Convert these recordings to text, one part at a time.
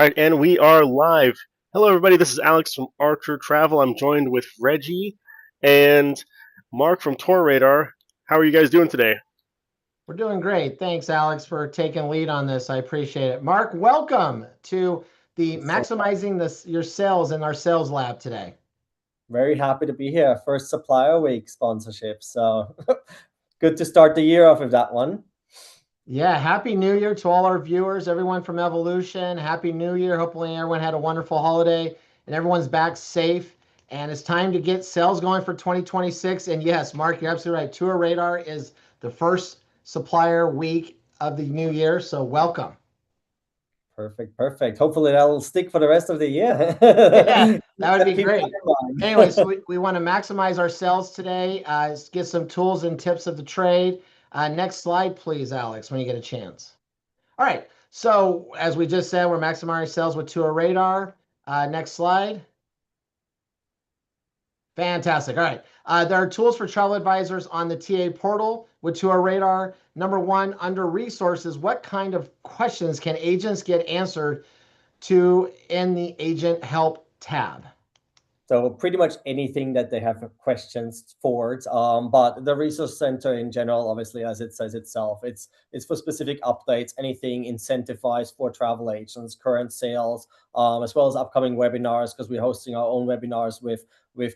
All right, and we are live. Hello, everybody. This is Alex from Archer Travel. I'm joined with Reggie and Mark from TourRadar. How are you guys doing today? We're doing great. Thanks, Alex, for taking lead on this. I appreciate it. Mark, welcome to the So Maximizing your Sales in our sales lab today. very happy to be here. First Supplier Week sponsorship. So good to start the year off with that one. Yeah, Happy New Year to all our viewers, everyone from Evolution. Happy New Year. Hopefully, everyone had a wonderful holiday and everyone's back safe. And it's time to get sales going for 2026. And yes, Mark, you're absolutely right. TourRadar is the first supplier week of the new year. So, welcome. Perfect, perfect. Hopefully that'll stick for the rest of the year. Yeah, that would be Keep great. that in Anyway, so mind. we want to maximize our sales today, get some tools and tips of the trade. Next slide, please, Alex, when you get a chance. All right. So as we just said, we're maximizing our sales with TourRadar. Next slide. Fantastic. All right. There are tools for travel advisors on the TA portal with TourRadar. Number one, under resources, what kind of questions can agents get answered to in the agent help tab? So pretty much anything that they have questions for it. But the resource center in general, obviously, as it says itself, it's for specific updates, anything incentivized for travel agents, current sales, as well as upcoming webinars, because we're hosting our own webinars with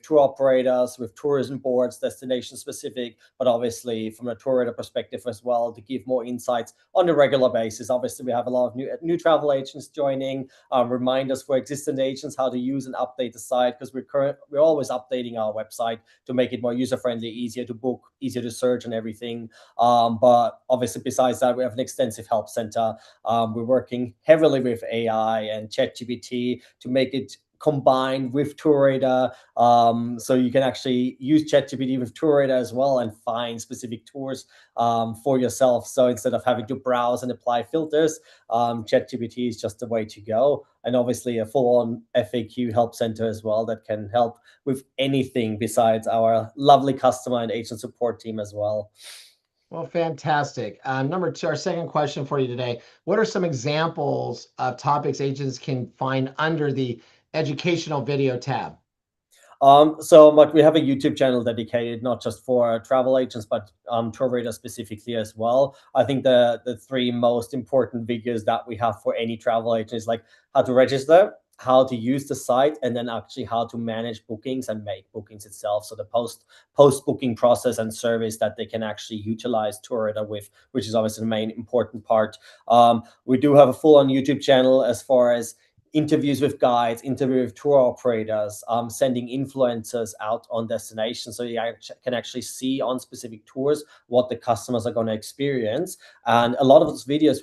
tour operators, with tourism boards, destination specific, but obviously from a tour operator perspective as well, to give more insights on a regular basis. Obviously, we have a lot of new travel agents joining, reminders for existing agents how to use and update the site, because we're always updating our website to make it more user friendly, easier to book, easier to search, and everything. But obviously, besides that, we have an extensive help center. We're working heavily with AI and ChatGPT to make it combined with TourRadar, so you can actually use ChatGPT with TourRadar as well and find specific tours for yourself. So instead of having to browse and apply filters, ChatGPT is just the way to go. And obviously a full-on FAQ help center as well that can help with anything besides our lovely customer and agent support team as well. Well, fantastic. Number two, our second question for you today. What are some examples of topics agents can find under the educational video tab? So like we have a YouTube channel dedicated not just for travel agents, but tour radar specifically as well. I think the three most important videos that we have for any travel agent is like how to register, how to use the site, and then actually how to manage bookings and make bookings itself. So the post booking process and service that they can actually utilize tour radar with, which is obviously the main important part. We do have a full on YouTube channel as far as interviews with guides, interview with tour operators, sending influencers out on destinations, so you can actually see on specific tours what the customers are going to experience. And a lot of those videos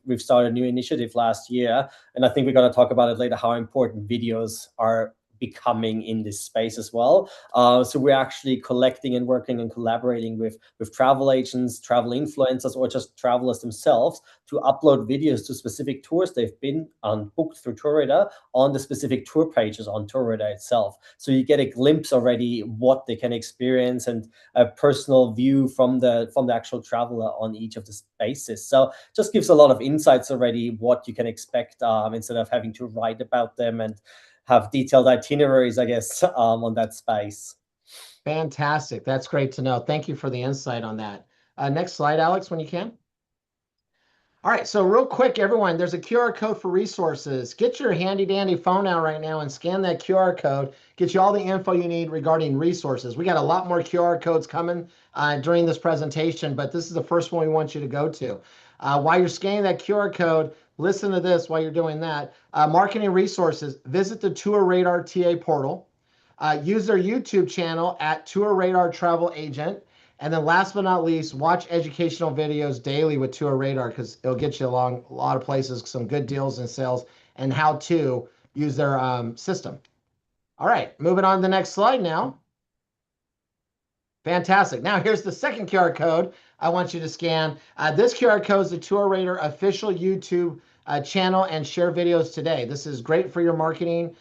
we've started a new initiative last year, and I think we're going to talk about it later, how important videos are becoming in this space as well. So we're actually collecting and working and collaborating with travel agents, travel influencers, or just travelers themselves to upload videos to specific tours they've been booked through TourRadar on the specific tour pages on TourRadar itself. So you get a glimpse already what they can experience and a personal view from the actual traveler on each of the spaces. So just gives a lot of insights already what you can expect, instead of having to write about them and have detailed itineraries, I guess, on that space. Fantastic. That's great to know. Thank you for the insight on that. Next slide, Alex, when you can. All right, so real quick, everyone, there's a QR code for resources. Get your handy dandy phone out right now and scan that QR code. Get you all the info you need regarding resources. We got a lot more QR codes coming during this presentation, but this is the first one we want you to go to. While you're scanning that QR code, listen to this while you're doing that. Marketing resources, visit the TourRadar TA portal. Use their YouTube channel at TourRadar Travel Agent. And then last but not least, watch educational videos daily with TourRadar, because it'll get you along a lot of places, some good deals and sales, and how to use their system. All right, moving on to the next slide now. Fantastic. Now here's the second QR code I want you to scan. This QR code is the TourRadar official YouTube channel, and share videos today. This is great for your marketing.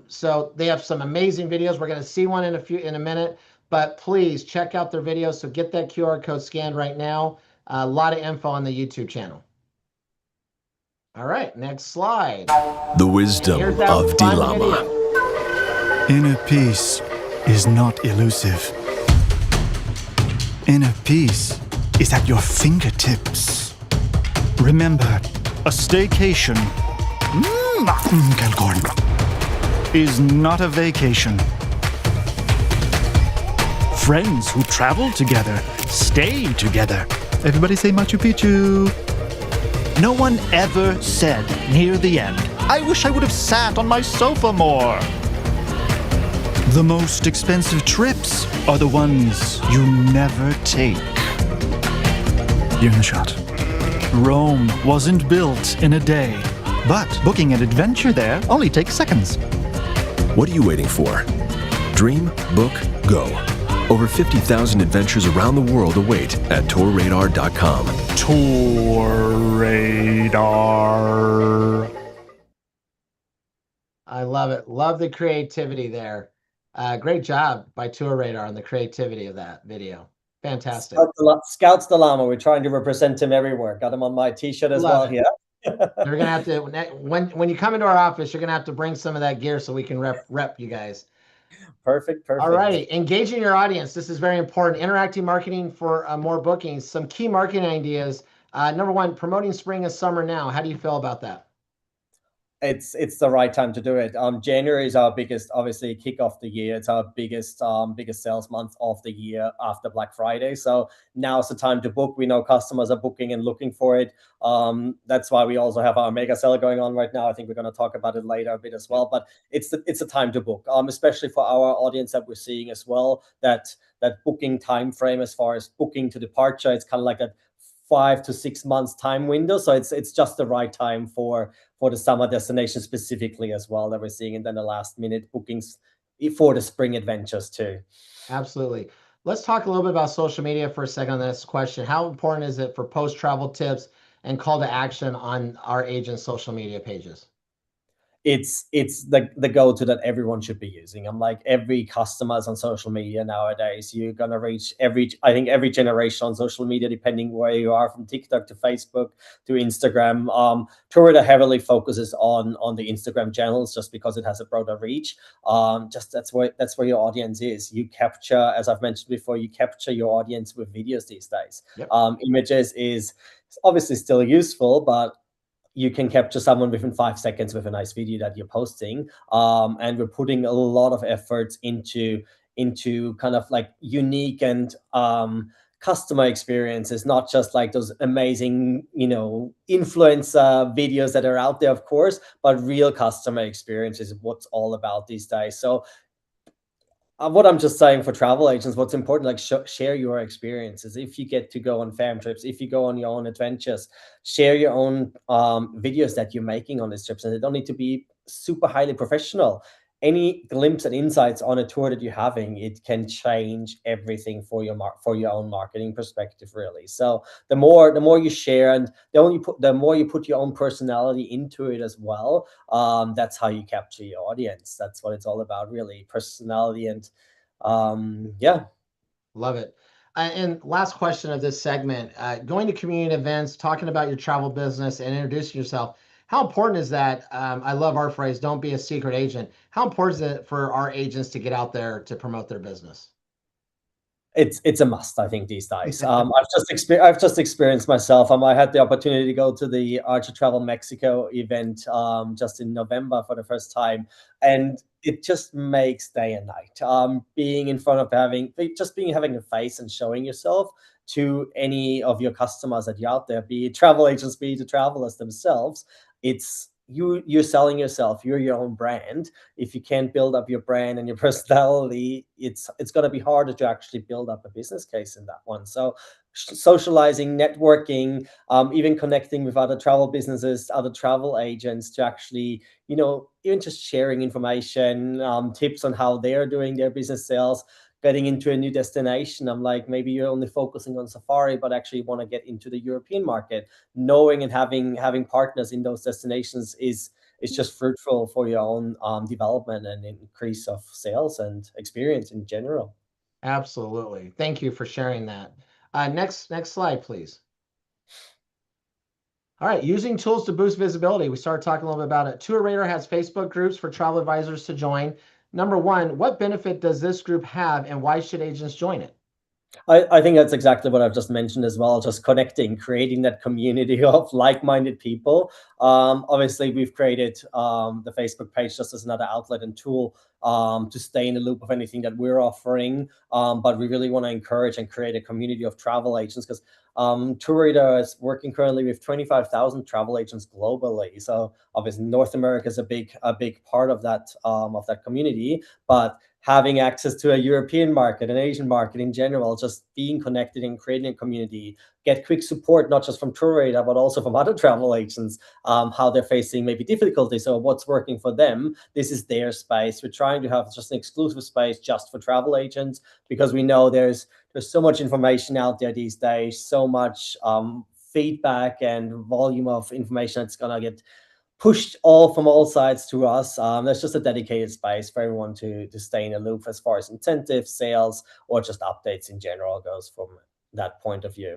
So they have some amazing videos. We're going to see one in a minute, but please check out their videos. So get that QR code scanned right now. A lot of info on the YouTube channel. All right, next slide. The wisdom Here's that of fun Dilama. video. Inner peace is not elusive. Inner peace is at your fingertips. Remember, a staycation Calcorn, is not a vacation. Friends who travel together stay together. Everybody say Machu Picchu. No one ever said near the end, I wish I would have sat on my sofa more. The most expensive trips are the ones you never take. You're in the shot. Rome wasn't built in a day, but booking an adventure there only takes seconds. What are you waiting for? Dream, book, go. Over 50,000 adventures around the world await at TourRadar.com. TourRadar. I love it. Love the creativity there. Great job by TourRadar on the creativity of that video. Fantastic. Scouts the Llama. We're trying to represent him everywhere. Got him on my T-shirt as Love well. it. Yeah. You're gonna have to when you come into our office, you're gonna have to bring some of that gear so we can rep you guys. Perfect. All righty, engaging your audience. This is very important. Interacting marketing for more bookings. Some key marketing ideas. Number one, promoting spring and summer now. How do you feel about that? It's the right time to do it. January is our biggest, obviously, kick off the year. It's our biggest sales month of the year after Black Friday. So now's the time to book. We know customers are booking and looking for it. That's why we also have our mega sale going on right now. I think we're going to talk about it later a bit as well. But it's the time to book, especially for our audience that we're seeing as well. That booking time frame as far as booking to departure, it's kind of like that 5 to 6 months time window. So it's just the right time for the summer destination specifically as well that we're seeing, and then the last minute bookings for the spring adventures too. Absolutely. Let's talk a little bit about social media for a second on this question. How important is it for post-travel tips and call to action on our agents' social media pages? It's the go-to that everyone should be using. I'm like, every customer's on social media nowadays. You're gonna reach every generation on social media, depending where you are, from TikTok to Facebook to Instagram. TourRadar heavily focuses on the Instagram channels just because it has a broader reach. Just that's where your audience is. You capture, as I've mentioned before, you capture your audience with videos these days. Yep. Images is obviously still useful, but you can capture someone within 5 seconds with a nice video that you're posting. And we're putting a lot of efforts into kind of like unique and customer experiences, not just like those amazing, influencer videos that are out there, of course, but real customer experiences is what's all about these days. So what I'm just saying for travel agents, what's important, like share your experiences. If you get to go on fam trips, if you go on your own adventures, share your own videos that you're making on these trips. And they don't need to be super highly professional. Any glimpse and insights on a tour that you're having, it can change everything for your own marketing perspective, really. So the more you share, and the more you put your own personality into it as well, that's how you capture your audience. That's what it's all about, really, personality. And yeah. Love it. And last question of this segment, going to community events, talking about your travel business and introducing yourself. How important is that? I love our phrase, don't be a secret agent. How important is it for our agents to get out there to promote their business? It's a must, I think, these days. I've just experienced myself. I had the opportunity to go to the Archer Travel Mexico event just in November for the first time, and it just makes day and night. Being in front of having a face and showing yourself to any of your customers that you're out there, be it travel agents, be it the travelers themselves. It's you're selling yourself. You're your own brand. If you can't build up your brand and your personality, it's going to be harder to actually build up a business case in that one. So socializing, networking, even connecting with other travel businesses, other travel agents, to actually, even just sharing information, tips on how they're doing their business sales, getting into a new destination. I'm like, maybe you're only focusing on safari, but actually want to get into the European market. Knowing and having partners in those destinations is just fruitful for your own development and increase of sales and experience in general. Absolutely. Thank you for sharing that. Next slide, please. All right, using tools to boost visibility. We started talking a little bit about it. TourRadar has Facebook groups for travel advisors to join. Number one, what benefit does this group have and why should agents join it? I think that's exactly what I've just mentioned as well, just connecting, creating that community of like-minded people. Obviously, we've created the Facebook page just as another outlet and tool to stay in the loop of anything that we're offering. But we really want to encourage and create a community of travel agents because TourRadar is working currently with 25,000 travel agents globally. So obviously, North America is a big part of that community. But having access to a European market, an Asian market in general, just being connected and creating a community, get quick support, not just from TourRadar, but also from other travel agents, how they're facing maybe difficulties or what's working for them. This is their space. We're trying to have just an exclusive space just for travel agents because we know there's so much information out there these days, so much feedback and volume of information that's going to get pushed all from all sides to us. There's just a dedicated space for everyone to stay in a loop as far as incentives, sales, or just updates in general goes from that point of view.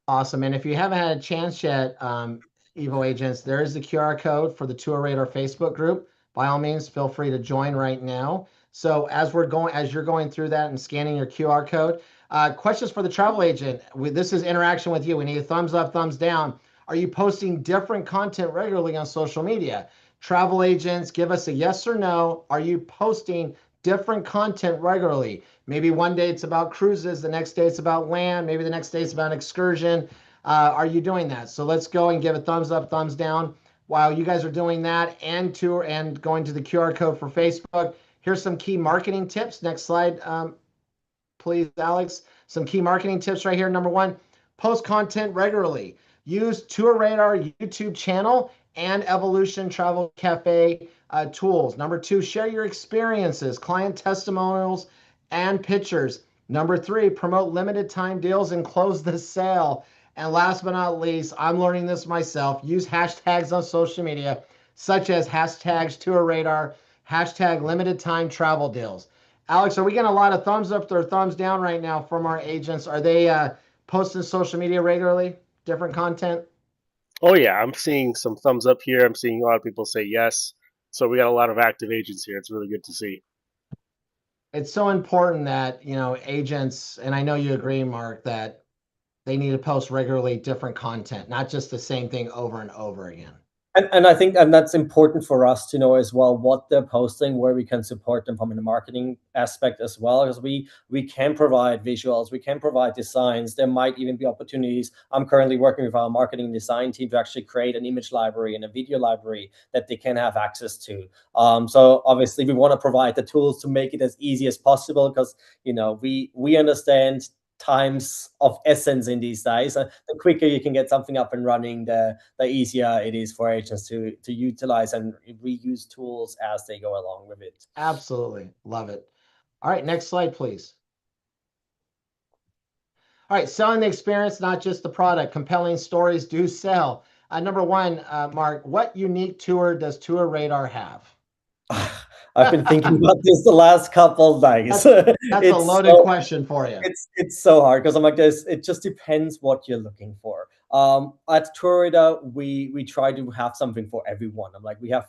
Awesome. And if you haven't had a chance yet, Evo agents, there is the QR code for the TourRadar Facebook group. By all means, feel free to join right now. So as you're going through that and scanning your QR code, questions for the travel agent. This is interaction with you. We need a thumbs up, thumbs down. Are you posting different content regularly on social media? Travel agents, give us a yes or no. Are you posting different content regularly? Maybe one day it's about cruises, the next day it's about land, maybe the next day it's about an excursion. Are you doing that? So let's go and give a thumbs up, thumbs down. While you guys are doing that and going to the QR code for Facebook, here's some key marketing tips. Next slide, please, Alex. Some key marketing tips right here. Number one, post content regularly. Use TourRadar YouTube channel and Evolution Travel Cafe tools. Number two, share your experiences, client testimonials, and pictures. Number three, promote limited time deals and close the sale. And last but not least, I'm learning this myself. Use hashtags on social media, such as hashtags TourRadar, hashtag limited time travel deals. Alex, are we getting a lot of thumbs up or thumbs down right now from our agents? Are they posting social media regularly? Different content? Oh yeah, I'm seeing some thumbs up here. I'm seeing a lot of people say yes. So we got a lot of active agents here. It's really good to see. It's so important that, agents, and I know you agree, Mark, that they need to post regularly different content, not just the same thing over and over again. And I think that's important for us to know as well what they're posting, where we can support them from a marketing aspect as well, because we can provide visuals, we can provide designs. There might even be opportunities. I'm currently working with our marketing design team to actually create an image library and a video library that they can have access to. So obviously we want to provide the tools to make it as easy as possible because we understand times of essence in these days. The quicker you can get something up and running, the easier it is for agents to utilize and reuse tools as they go along with it. Absolutely. Love it. All right, next slide, please. All right, selling the experience, not just the product. Compelling stories do sell. Number one, Mark, what unique tour does TourRadar have? I've been thinking about this the last couple days. That's a loaded question for you. It's so hard because I'm like this. It just depends what you're looking for. At TourRadar, we try to have something for everyone. I'm like, we have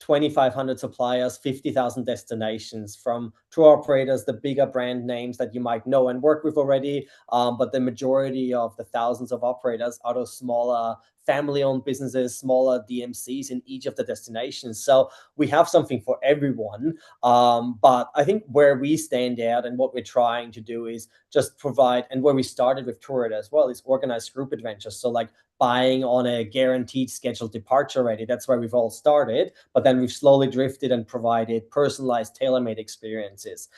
2,500 suppliers, 50,000 destinations from tour operators, the bigger brand names that you might know and work with already. But the majority of the thousands of operators are those smaller family-owned businesses, smaller DMCs in each of the destinations. So we have something for everyone. But I think where we stand out and what we're trying to do is just provide, and where we started with TourRadar as well, is organized group adventures. So like buying on a guaranteed scheduled departure already. That's where we've all started. But then we've slowly drifted and provided personalized, tailor-made experiences.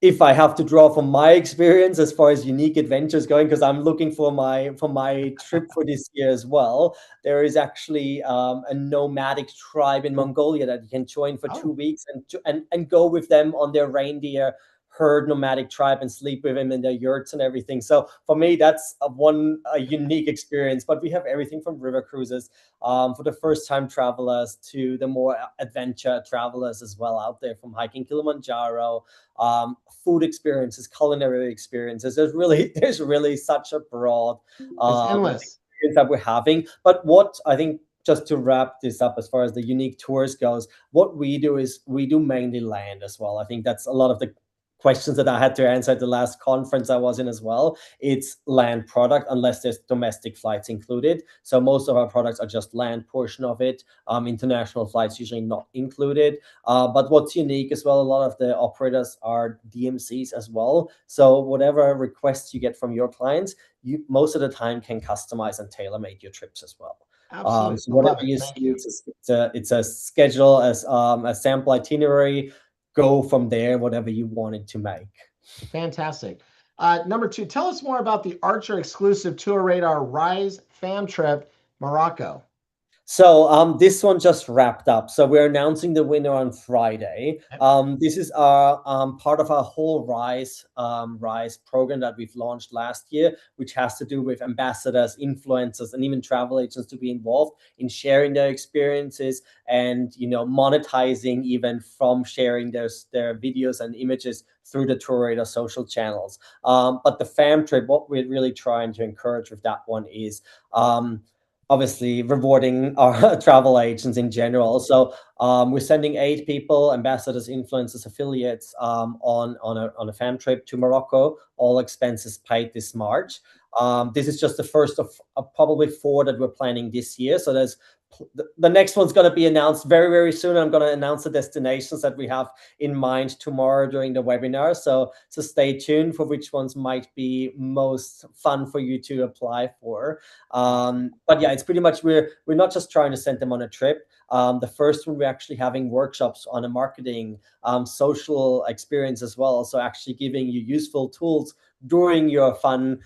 If I have to draw from my experience as far as unique adventures going, because I'm looking for my trip for this year as well, there is actually a nomadic tribe in Mongolia that you can join for 2 weeks and go with them on their reindeer herd nomadic tribe and sleep with them in their yurts and everything. So for me, that's a unique experience. But we have everything from river cruises for the first time travelers to the more adventure travelers as well out there, from hiking Kilimanjaro, food experiences, culinary experiences. There's really such a broad It's endless. experience that we're having. But what I think, just to wrap this up, as far as the unique tours goes, what we do is we do mainly land as well. I think that's a lot of the questions that I had to answer at the last conference I was in as well. It's land product unless there's domestic flights included. So most of our products are just land portion of it. International flights usually not included. But what's unique as well, a lot of the operators are DMCs as well. So whatever requests you get from your clients, you most of the time can customize and tailor make your trips as well. Absolutely. So whatever you Thank see, you. it's a schedule, as a sample itinerary. Go from there, whatever you wanted to make. Fantastic. Number 2, tell us more about the Archer exclusive TourRadar Rise fam trip, Morocco. So this one just wrapped up. So we're announcing the winner on Friday. This is our part of our whole Rise program that we've launched last year, which has to do with ambassadors, influencers, and even travel agents to be involved in sharing their experiences and monetizing even from sharing their videos and images through the TourRadar social channels. But the fam trip, what we're really trying to encourage with that one is obviously rewarding our travel agents in general. So we're sending 8 people, ambassadors, influencers, affiliates, on a fam trip to Morocco, all expenses paid this March. This is just the first of probably 4 that we're planning this year. So there's the next one's going to be announced very, very soon. I'm going to announce the destinations that we have in mind tomorrow during the webinar. So stay tuned for which ones might be most fun for you to apply for. But yeah, it's pretty much we're not just trying to send them on a trip. The first one, we're actually having workshops on a marketing, social experience as well. So actually giving you useful tools during your fun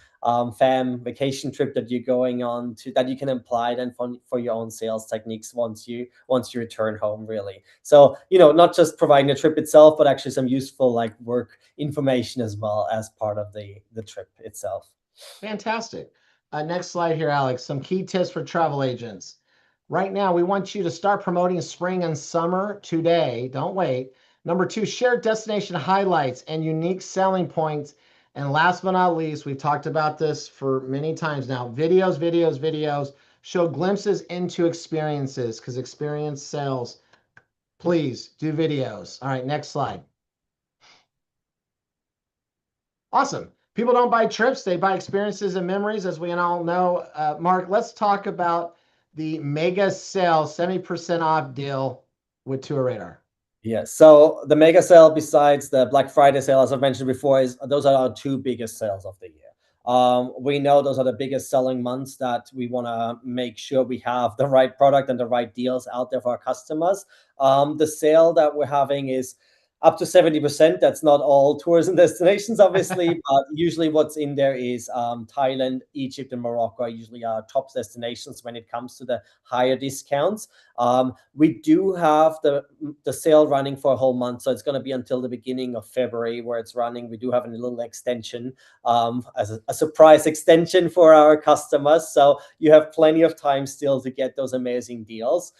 fam vacation trip that you're going on to, that you can apply then for your own sales techniques once you return home, really. So not just providing the trip itself, but actually some useful work information as well as part of the trip itself. Fantastic. Next slide here, Alex. Some key tips for travel agents. Right now, we want you to start promoting spring and summer today. Don't wait. Number 2, share destination highlights and unique selling points. And last but not least, we've talked about this for many times now. Videos. Show glimpses into experiences, because experience sells. Please do videos. All right, next slide. Awesome. People don't buy trips, they buy experiences and memories, as we all know. Mark, let's talk about the mega sale 70% off deal with TourRadar. Yeah, so the mega sale, besides the Black Friday sale, as I've mentioned before, those are our 2 biggest sales of the year. We know those are the biggest selling months that we want to make sure we have the right product and the right deals out there for our customers. The sale that we're having is up to 70%. That's not all tours and destinations, obviously, but usually what's in there is Thailand, Egypt, and Morocco are usually our top destinations when it comes to the higher discounts. We do have the sale running for a whole month, so it's going to be until the beginning of February where it's running. We do have a little extension, as a surprise extension for our customers, so you have plenty of time still to get those amazing deals.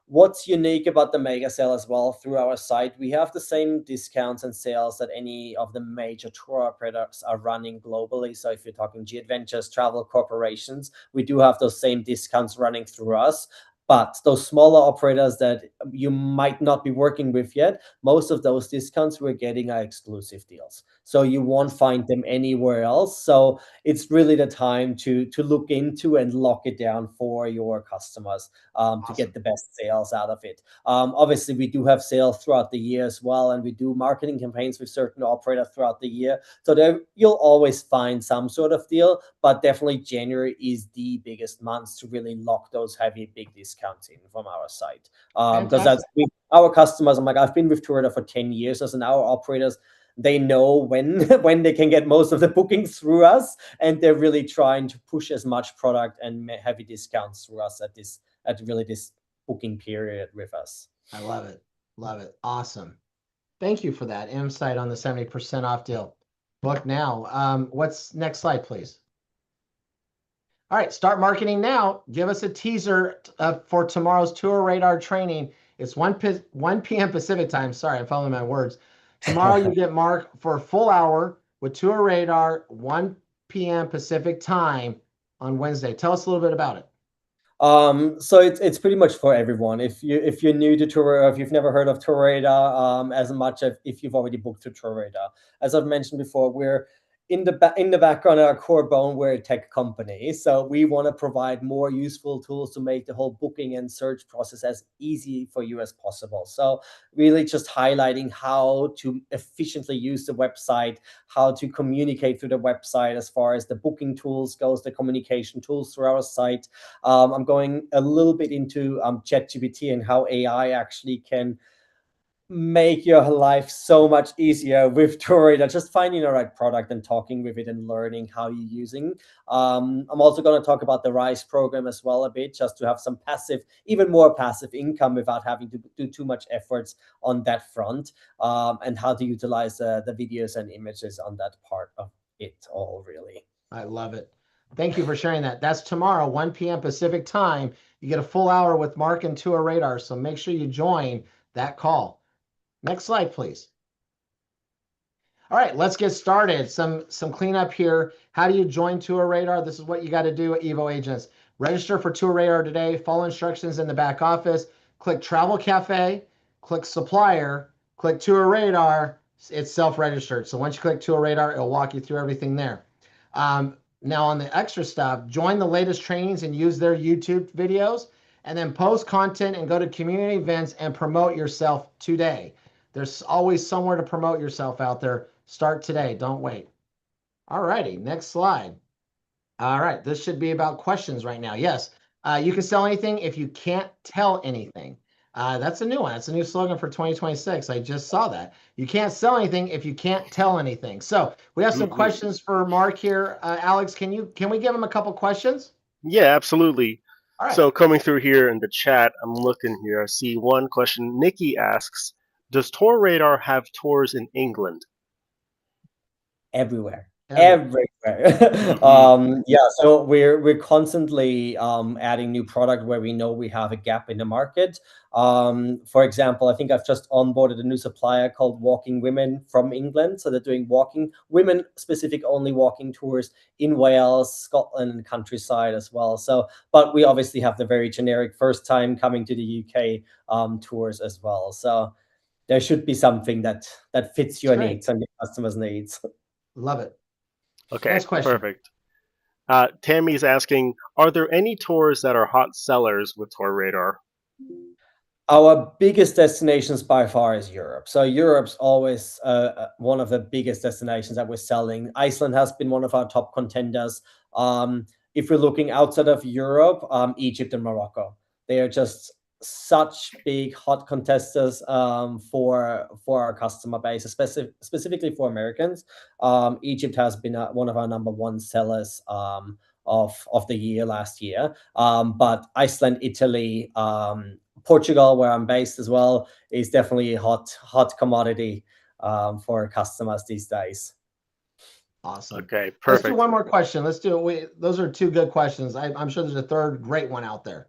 What's unique about the mega sale as well, through our site, we have the same discounts and sales that any of the major tour operators are running globally. So if you're talking G Adventures, travel corporations, we do have those same discounts running through us. But those smaller operators that you might not be working with yet, most of those discounts we're getting are exclusive deals. So you won't find them anywhere else. So it's really the time to look into and lock it down for your customers, to get the best sales out of it. Obviously, we do have sales throughout the year as well, and we do marketing campaigns with certain operators throughout the year. So there, you'll always find some sort of deal, but definitely January is the biggest month to really lock those heavy, big discounts in from our site. Because that's our customers. I've been with TourRadar for 10 years, and our operators, they know when they can get most of the bookings through us, and they're really trying to push as much product and heavy discounts through us at this booking period with us. I love it. Awesome. Thank you for that insight on the 70% off deal. Book now. What's next slide, please? All right, start marketing now. Give us a teaser for tomorrow's TourRadar training. It's 1 p.m. Pacific time. Sorry, I'm following my words. Tomorrow you get Mark for a full hour with TourRadar, 1 p.m. Pacific time on Wednesday? Tell us a little bit about it. So it's pretty much for everyone. If you're new to Tour, or if you've never heard of TourRadar, as much as if you've already booked through TourRadar. As I've mentioned before, we're in the background, our core bone, we're a tech company. So we want to provide more useful tools to make the whole booking and search process as easy for you as possible. So really just highlighting how to efficiently use the website, how to communicate through the website as far as the booking tools goes, the communication tools through our site. I'm going a little bit into ChatGPT and how AI actually can make your life so much easier with TourRadar, just finding the right product and talking with it and learning how you're using. I'm also going to talk about the RISE program as well a bit, just to have some passive, even more passive income without having to do too much efforts on that front, and how to utilize the videos and images on that part of it all, really. I love it. Thank you for sharing that. That's tomorrow, 1 p.m. Pacific time. You get a full hour with Marc and TourRadar, so make sure you join that call. Next slide, please. All right, let's get started. Some cleanup here. How do you join TourRadar? This is what you got to do at Evo Agents. Register for TourRadar today. Follow instructions in the back office. Click Travel Cafe. Click Supplier. Click TourRadar. It's self-registered. So once you click TourRadar, it'll walk you through everything there. Now on the extra stuff, join the latest trainings and use their YouTube videos. And then post content and go to community events and promote yourself today. There's always somewhere to promote yourself out there. Start today. Don't wait. All righty. Next slide. All right. This should be about questions right now. Yes. You can sell anything if you can't tell anything. That's a new one. That's a new slogan for 2026. I just saw that. You can't sell anything if you can't tell anything. So we have some questions for Marc here. Alex, can we give him a couple questions? Yeah, absolutely. All right. So coming through here in the chat, I'm looking here. I see one question. Nikki asks, does TourRadar have tours in England? Everywhere. Mhm. Yeah, so we're constantly adding new product where we know we have a gap in the market. For example, I think I've just onboarded a new supplier called Walking Women from England. So they're doing walking women specific only walking tours in Wales, Scotland, and countryside as well. So, but we obviously have the very generic first time coming to the UK tours as well. So there should be something that fits your needs and your customers' needs. Love it. Okay, Next question. perfect. Tammy's asking, are there any tours that are hot sellers with TourRadar? Our biggest destinations by far is Europe. So Europe's always one of the biggest destinations that we're selling. Iceland has been one of our top contenders. If we're looking outside of Europe, Egypt and Morocco, they are just such big hot contesters for our customer base, specifically for Americans. Egypt has been one of our number one sellers of the year last year. But Iceland, Italy, Portugal, where I'm based as well, is definitely a hot commodity for customers these days. Awesome. Okay, perfect. Let's do one more question. Let's do it. Those are two good questions. I'm sure there's a third great one out there.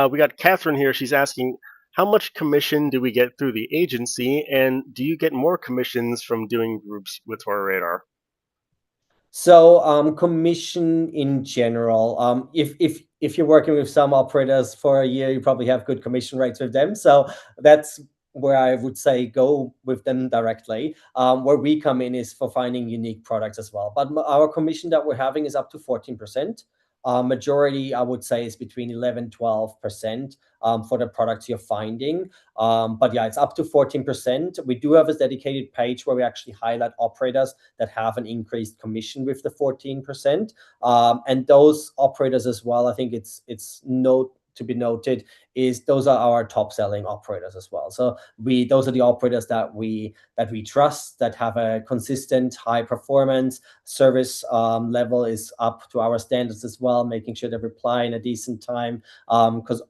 We got Catherine here. She's asking, how much commission do we get through the agency, and do you get more commissions from doing groups with TourRadar? So commission in general, if you're working with some operators for a year, you probably have good commission rates with them. So that's where I would say go with them directly. Where we come in is for finding unique products as well. But our commission that we're having is up to 14%. Majority, I would say, is between 11-12% for the products you're finding. But yeah, it's up to 14%. We do have a dedicated page where we actually highlight operators that have an increased commission with the 14%. And those operators as well, I think it's to be noted, is those are our top selling operators as well. So those are the operators that we trust, that have a consistent high performance service level is up to our standards as well, making sure they reply in a decent time, because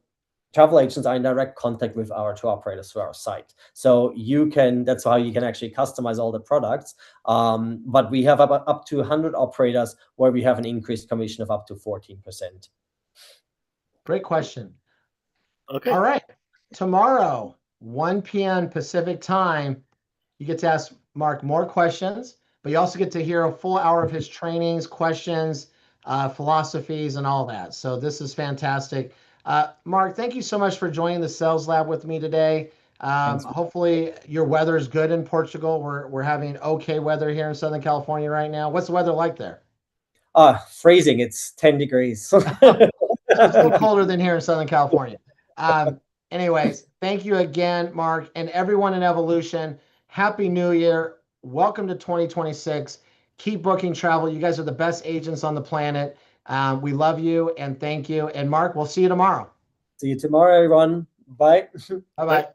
travel agents are in direct contact with our tour operators through our site. So that's how you can actually customize all the products. But we have up to 100 operators where we have an increased commission of up to 14%. Great question. Okay. All right. Tomorrow, 1 p.m. Pacific time, you get to ask Marc more questions, but you also get to hear a full hour of his trainings, questions, philosophies and all that. So this is fantastic. Marc, thank you so much for joining the Sales Lab with me today. Thanks. Hopefully your weather is good in Portugal. We're having okay weather here in Southern California right now. What's the weather like there? Freezing. It's 10 degrees. So it's a little colder than here in Southern California. Anyways, thank you again, Marc, and everyone in Evolution. Happy New Year. Welcome to 2026. Keep booking travel. You guys are the best agents on the planet. We love you and thank you. And Marc, we'll see you tomorrow. See you tomorrow, everyone. Bye. Bye-bye.